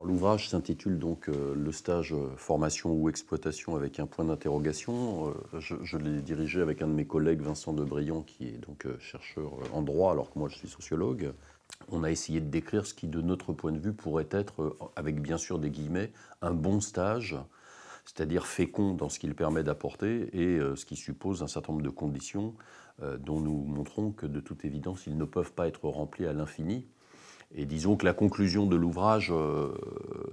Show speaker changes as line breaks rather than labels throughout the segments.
L'ouvrage s'intitule donc le stage formation ou exploitation avec un point d'interrogation. Je l'ai dirigé avec un de mes collègues, Vincent Debrillon, qui est donc chercheur en droit, alors que moi je suis sociologue. On a essayé de décrire ce qui, de notre point de vue, pourrait être, avec bien sûr des guillemets, un bon stage, c'est-à-dire fécond dans ce qu'il permet d'apporter et ce qui suppose un certain nombre de conditions dont nous montrons que de toute évidence ils ne peuvent pas être remplis à l'infini. Et disons que la conclusion de l'ouvrage,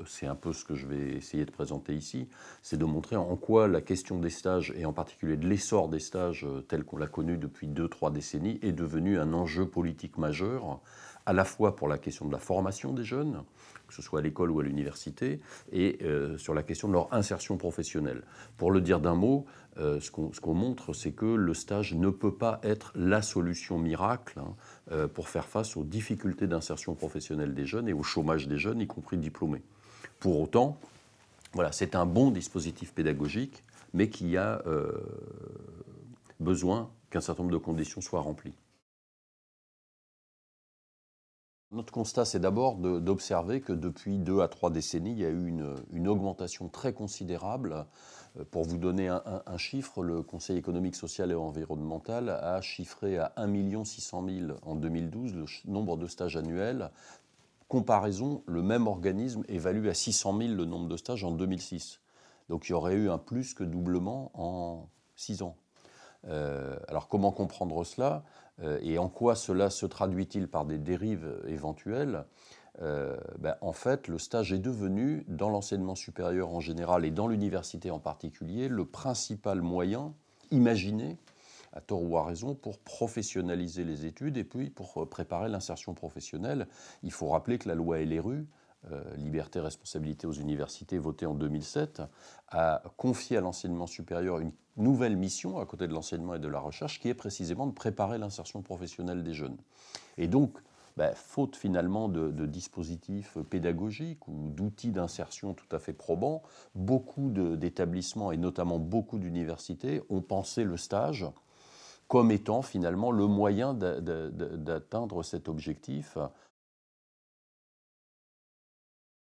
c'est un peu ce que je vais essayer de présenter ici, c'est de montrer en quoi la question des stages, et en particulier de l'essor des stages tel qu'on l'a connu depuis 2-3 décennies, est devenu un enjeu politique majeur, à la fois pour la question de la formation des jeunes, que ce soit à l'école ou à l'université, et sur la question de leur insertion professionnelle. Pour le dire d'un mot, ce qu'on montre, c'est que le stage ne peut pas être la solution miracle pour faire face aux difficultés d'insertion professionnelle des jeunes et au chômage des jeunes, y compris diplômés. Pour autant, voilà, c'est un bon dispositif pédagogique, mais qui a besoin qu'un certain nombre de conditions soient remplies. Notre constat, c'est d'abord d'observer que depuis 2 à 3 décennies, il y a eu une augmentation très considérable. Pour vous donner un chiffre, le Conseil économique, social et environnemental a chiffré à 1 600 000 en 2012 le nombre de stages annuels. Comparaison, le même organisme évalue à 600 000 le nombre de stages en 2006. Donc il y aurait eu un plus que doublement en 6 ans. Alors comment comprendre cela et en quoi cela se traduit-il par des dérives éventuelles? En fait, le stage est devenu, dans l'enseignement supérieur en général et dans l'université en particulier, le principal moyen imaginé, à tort ou à raison, pour professionnaliser les études et puis pour préparer l'insertion professionnelle. Il faut rappeler que la loi LRU, Liberté et responsabilité aux universités, votée en 2007, a confié à l'enseignement supérieur une nouvelle mission à côté de l'enseignement et de la recherche qui est précisément de préparer l'insertion professionnelle des jeunes. Et donc, faute finalement de dispositifs pédagogiques ou d'outils d'insertion tout à fait probants, beaucoup d'établissements et notamment beaucoup d'universités ont pensé le stage comme étant finalement le moyen d'atteindre cet objectif.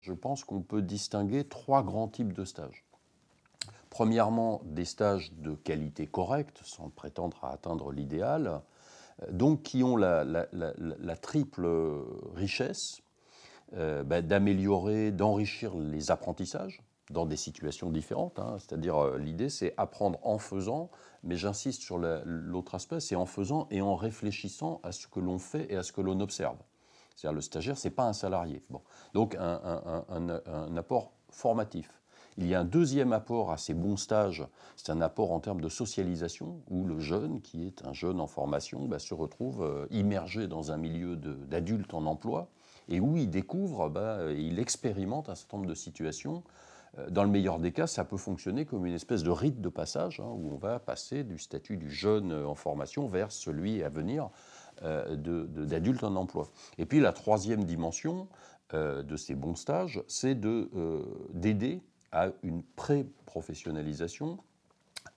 Je pense qu'on peut distinguer 3 grands types de stages. Premièrement, des stages de qualité correcte, sans prétendre à atteindre l'idéal, donc qui ont la triple richesse d'améliorer, d'enrichir les apprentissages dans des situations différentes. C'est-à-dire, l'idée, c'est apprendre en faisant, mais j'insiste sur l'autre aspect, c'est en faisant et en réfléchissant à ce que l'on fait et à ce que l'on observe. C'est-à-dire le stagiaire, ce n'est pas un salarié. Bon. Donc un apport formatif. Il y a un deuxième apport à ces bons stages, c'est un apport en termes de socialisation, où le jeune, qui est un jeune en formation, se retrouve immergé dans un milieu d'adultes en emploi, et où il découvre, il expérimente un certain nombre de situations. Dans le meilleur des cas, ça peut fonctionner comme une espèce de rite de passage, où on va passer du statut du jeune en formation vers celui à venir d'adultes en emploi. Et puis la troisième dimension de ces bons stages, c'est d'aider à une pré-professionnalisation,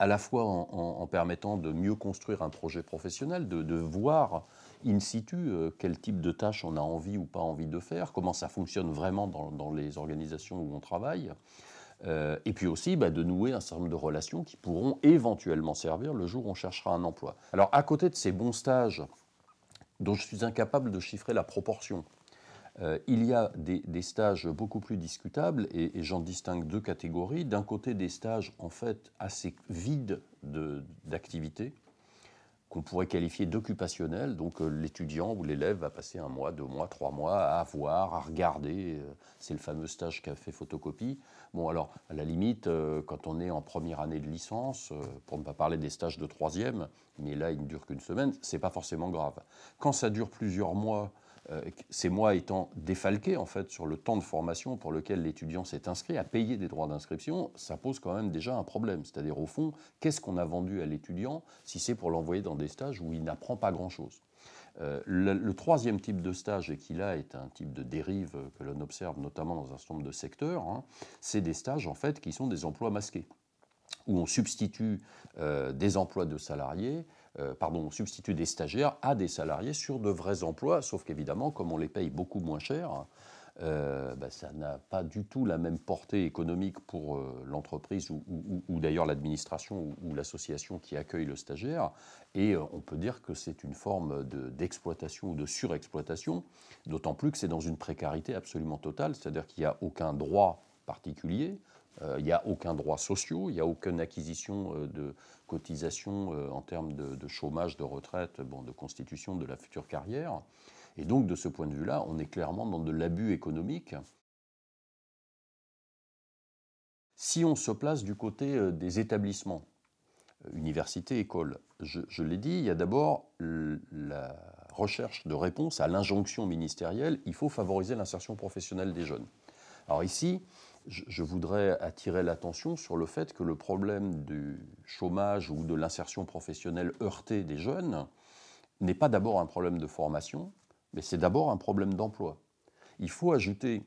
à la fois en permettant de mieux construire un projet professionnel, de voir in situ quel type de tâches on a envie ou pas envie de faire, comment ça fonctionne vraiment dans les organisations où on travaille, et puis aussi de nouer un certain nombre de relations qui pourront éventuellement servir le jour où on cherchera un emploi. Alors à côté de ces bons stages, dont je suis incapable de chiffrer la proportion, il y a des stages beaucoup plus discutables, et j'en distingue 2 catégories. D'un côté, des stages en fait assez vides d'activité, qu'on pourrait qualifier d'occupationnels. Donc l'étudiant ou l'élève va passer 1 mois, 2 mois, 3 mois à voir, à regarder. C'est le fameux stage café photocopie. Bon, alors, à la limite, quand on est en première année de licence, pour ne pas parler des stages de troisième, mais là, il ne dure qu'une semaine, c'est pas forcément grave. Quand ça dure plusieurs mois, ces mois étant défalqués en fait sur le temps de formation pour lequel l'étudiant s'est inscrit, à payer des droits d'inscription, ça pose quand même déjà un problème. C'est-à-dire au fond, qu'est-ce qu'on a vendu à l'étudiant si c'est pour l'envoyer dans des stages où il n'apprend pas grand-chose? Le troisième type de stage, et qui là est un type de dérive que l'on observe notamment dans un certain nombre de secteurs, c'est des stages en fait qui sont des emplois masqués, où on substitue des emplois de salariés, on substitue des stagiaires à des salariés sur de vrais emplois, sauf qu'évidemment, comme on les paye beaucoup moins cher, ça n'a pas du tout la même portée économique pour l'entreprise ou d'ailleurs l'administration ou l'association qui accueille le stagiaire. Et on peut dire que c'est une forme d'exploitation ou de surexploitation, d'autant plus que c'est dans une précarité absolument totale, c'est-à-dire qu'il n'y a aucun droit particulier, il n'y a aucun droit social, il n'y a aucune acquisition de cotisation en termes de chômage, de retraite, de constitution de la future carrière. Et donc, de ce point de vue-là, on est clairement dans de l'abus économique. Si on se place du côté des établissements, universités, écoles, je l'ai dit, il y a d'abord la recherche de réponse à l'injonction ministérielle, il faut favoriser l'insertion professionnelle des jeunes. Alors ici, je voudrais attirer l'attention sur le fait que le problème du chômage ou de l'insertion professionnelle heurtée des jeunes n'est pas d'abord un problème de formation, mais c'est d'abord un problème d'emploi. Il faut ajouter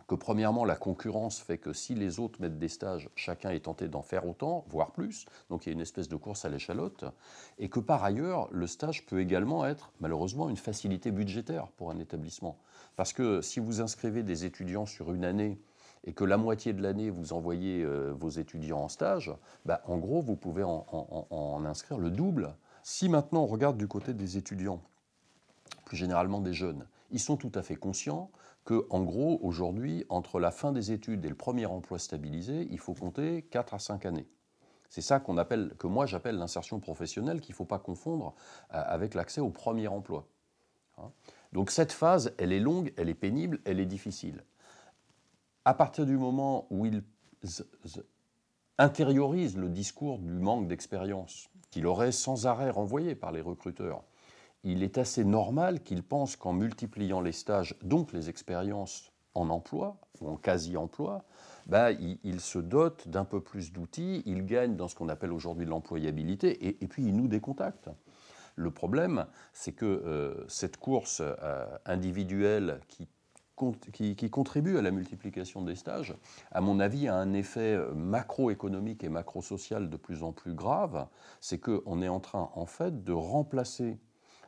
que premièrement, la concurrence fait que si les autres mettent des stages, chacun est tenté d'en faire autant, voire plus, donc il y a une espèce de course à l'échalote, et que par ailleurs, le stage peut également être malheureusement une facilité budgétaire pour un établissement. Parce que si vous inscrivez des étudiants sur une année et que la moitié de l'année vous envoyez vos étudiants en stage, en gros vous pouvez en inscrire le double. Si maintenant on regarde du côté des étudiants, plus généralement des jeunes, ils sont tout à fait conscients qu'en gros, aujourd'hui, entre la fin des études et le premier emploi stabilisé, il faut compter 4 à 5 années. C'est ça que moi j'appelle l'insertion professionnelle, qu'il ne faut pas confondre avec l'accès au premier emploi. Donc cette phase, elle est longue, elle est pénible, elle est difficile. À partir du moment où ils intériorisent le discours du manque d'expérience, qu'il aurait sans arrêt renvoyé par les recruteurs, il est assez normal qu'ils pensent qu'en multipliant les stages, donc les expériences en emploi ou en quasi-emploi, ils se dotent d'un peu plus d'outils, ils gagnent dans ce qu'on appelle aujourd'hui l'employabilité, et puis ils nouent des contacts. Le problème, c'est que cette course individuelle qui contribue à la multiplication des stages, à mon avis, a un effet macroéconomique et macrosocial de plus en plus grave, c'est qu'on est en train, en fait, de remplacer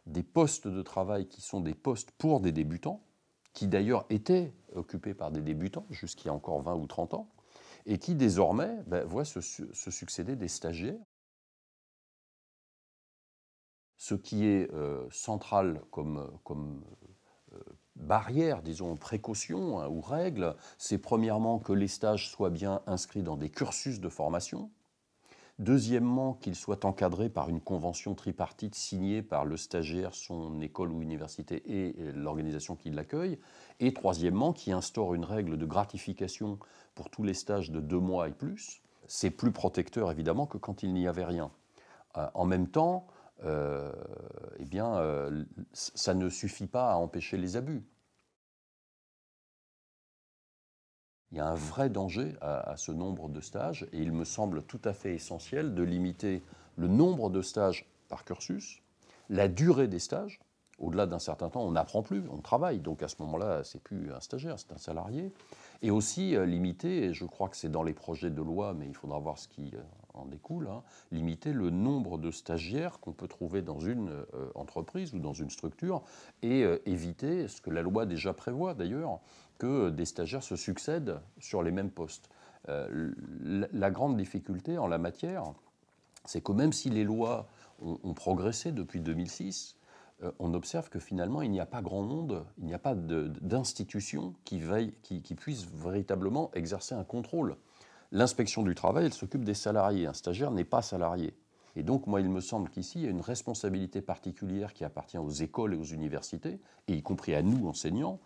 des postes de travail qui sont des postes pour des débutants, qui d'ailleurs étaient occupés par des débutants jusqu'il y a encore 20 ou 30 ans, et qui désormais voient se succéder des stagiaires. Ce qui est central comme barrière, disons, précaution ou règle, c'est premièrement que les stages soient bien inscrits dans des cursus de formation. Deuxièmement, qu'ils soient encadrés par une convention tripartite signée par le stagiaire, son école ou université et l'organisation qui l'accueille. Et troisièmement, qu'ils instaurent une règle de gratification pour tous les stages de 2 mois et plus. C'est plus protecteur évidemment que quand il n'y avait rien. En même temps, ça ne suffit pas à empêcher les abus. Il y a un vrai danger à ce nombre de stages et il me semble tout à fait essentiel de limiter le nombre de stages par cursus, la durée des stages. Au-delà d'un certain temps, on n'apprend plus, on travaille. Donc à ce moment-là, c'est plus un stagiaire, c'est un salarié. Et aussi limiter, et je crois que c'est dans les projets de loi, mais il faudra voir ce qui en découle, limiter le nombre de stagiaires qu'on peut trouver dans une entreprise ou dans une structure et éviter ce que la loi déjà prévoit d'ailleurs, que des stagiaires se succèdent sur les mêmes postes. La grande difficulté en la matière, c'est que même si les lois ont progressé depuis 2006, on observe que finalement, il n'y a pas grand monde, il n'y a pas d'institution qui puisse véritablement exercer un contrôle. L'inspection du travail, elle s'occupe des salariés. Un stagiaire n'est pas salarié. Et donc, moi, il me semble qu'ici, il y a une responsabilité particulière qui appartient aux écoles et aux universités, et y compris à nous, enseignants,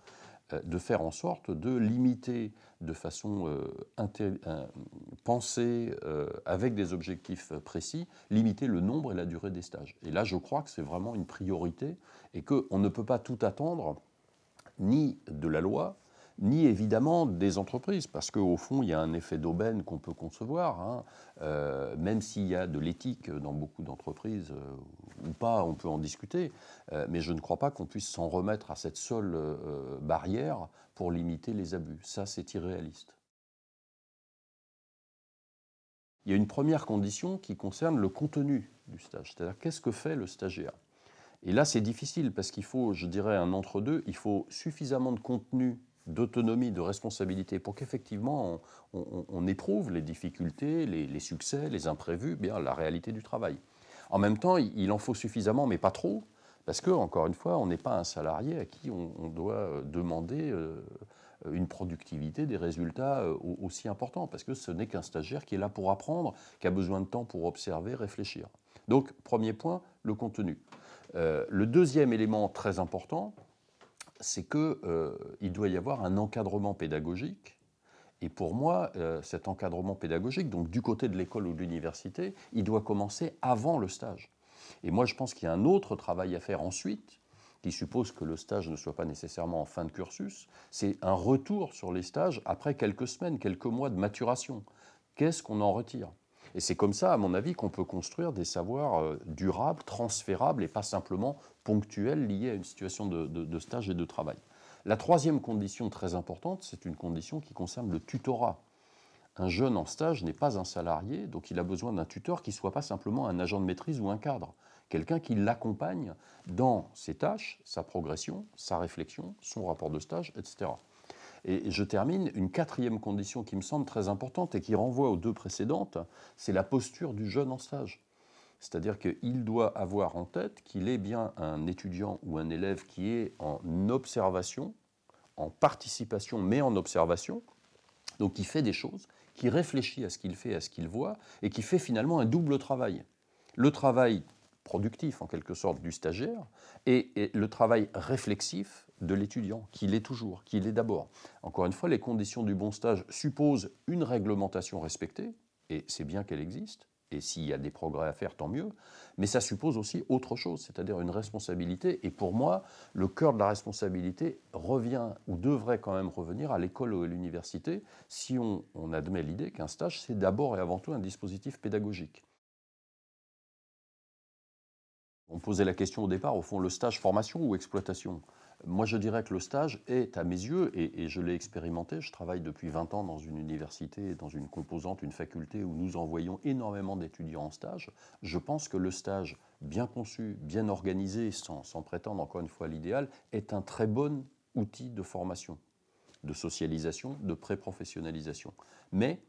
de faire en sorte de limiter de façon pensée, avec des objectifs précis, limiter le nombre et la durée des stages. Et là, je crois que c'est vraiment une priorité et qu'on ne peut pas tout attendre, ni de la loi, ni évidemment des entreprises, parce qu'au fond, il y a un effet d'aubaine qu'on peut concevoir, même s'il y a de l'éthique dans beaucoup d'entreprises ou pas, on peut en discuter, mais je ne crois pas qu'on puisse s'en remettre à cette seule barrière pour limiter les abus. Ça, c'est irréaliste. Il y a une première condition qui concerne le contenu du stage, c'est-à-dire qu'est-ce que fait le stagiaire. Et là, c'est difficile parce qu'il faut, je dirais, un entre-deux. Il faut suffisamment de contenu d'autonomie, de responsabilité, pour qu'effectivement on éprouve les difficultés, les succès, les imprévus, bien la réalité du travail. En même temps, il en faut suffisamment, mais pas trop, parce que, encore une fois, on n'est pas un salarié à qui on doit demander une productivité, des résultats aussi importants, parce que ce n'est qu'un stagiaire qui est là pour apprendre, qui a besoin de temps pour observer, réfléchir. Donc, premier point, le contenu. Le deuxième élément très important, c'est qu'il doit y avoir un encadrement pédagogique. Et pour moi, cet encadrement pédagogique, donc du côté de l'école ou de l'université, il doit commencer avant le stage. Et moi, je pense qu'il y a un autre travail à faire ensuite, qui suppose que le stage ne soit pas nécessairement en fin de cursus, c'est un retour sur les stages après quelques semaines, quelques mois de maturation. Qu'est-ce qu'on en retire? Et c'est comme ça, à mon avis, qu'on peut construire des savoirs durables, transférables et pas simplement ponctuels liés à une situation de stage et de travail. La troisième condition très importante, c'est une condition qui concerne le tutorat. Un jeune en stage n'est pas un salarié, donc il a besoin d'un tuteur qui ne soit pas simplement un agent de maîtrise ou un cadre. Quelqu'un qui l'accompagne dans ses tâches, sa progression, sa réflexion, son rapport de stage, etc. Et je termine, une quatrième condition qui me semble très importante et qui renvoie aux deux précédentes, c'est la posture du jeune en stage. C'est-à-dire qu'il doit avoir en tête qu'il est bien un étudiant ou un élève qui est en observation, en participation, mais en observation, donc qui fait des choses, qui réfléchit à ce qu'il fait, à ce qu'il voit, et qui fait finalement un double travail. Le travail productif, en quelque sorte, du stagiaire, et le travail réflexif de l'étudiant, qui l'est toujours, qui l'est d'abord. Encore une fois, les conditions du bon stage supposent une réglementation respectée, et c'est bien qu'elle existe, et s'il y a des progrès à faire, tant mieux, mais ça suppose aussi autre chose, c'est-à-dire une responsabilité, et pour moi, le cœur de la responsabilité revient, ou devrait quand même revenir à l'école ou à l'université, si on admet l'idée qu'un stage, c'est d'abord et avant tout un dispositif pédagogique. On posait la question au départ, au fond, le stage formation ou exploitation? Moi, je dirais que le stage est, à mes yeux, et je l'ai expérimenté, je travaille depuis 20 ans dans une université, dans une composante, une faculté où nous envoyons énormément d'étudiants en stage. Je pense que le stage, bien conçu, bien organisé, sans prétendre encore une fois à l'idéal, est un très bon outil de formation, de socialisation, de pré-professionnalisation. Mais,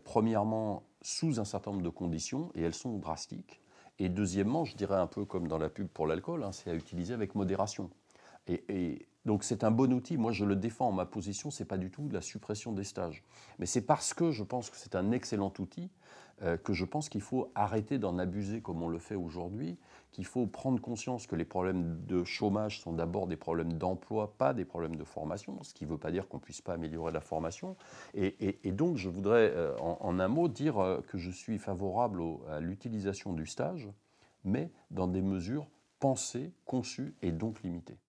premièrement, sous un certain nombre de conditions, et elles sont drastiques. Et deuxièmement, je dirais un peu comme dans la pub pour l'alcool, hein, c'est à utiliser avec modération. Et donc c'est un bon outil, moi je le défends, ma position, c'est pas du tout de la suppression des stages. Mais c'est parce que je pense que c'est un excellent outil que je pense qu'il faut arrêter d'en abuser comme on le fait aujourd'hui, qu'il faut prendre conscience que les problèmes de chômage sont d'abord des problèmes d'emploi, pas des problèmes de formation, ce qui ne veut pas dire qu'on ne puisse pas améliorer la formation. Et donc je voudrais en un mot dire que je suis favorable à l'utilisation du stage, mais dans des mesures pensées, conçues et donc limitées.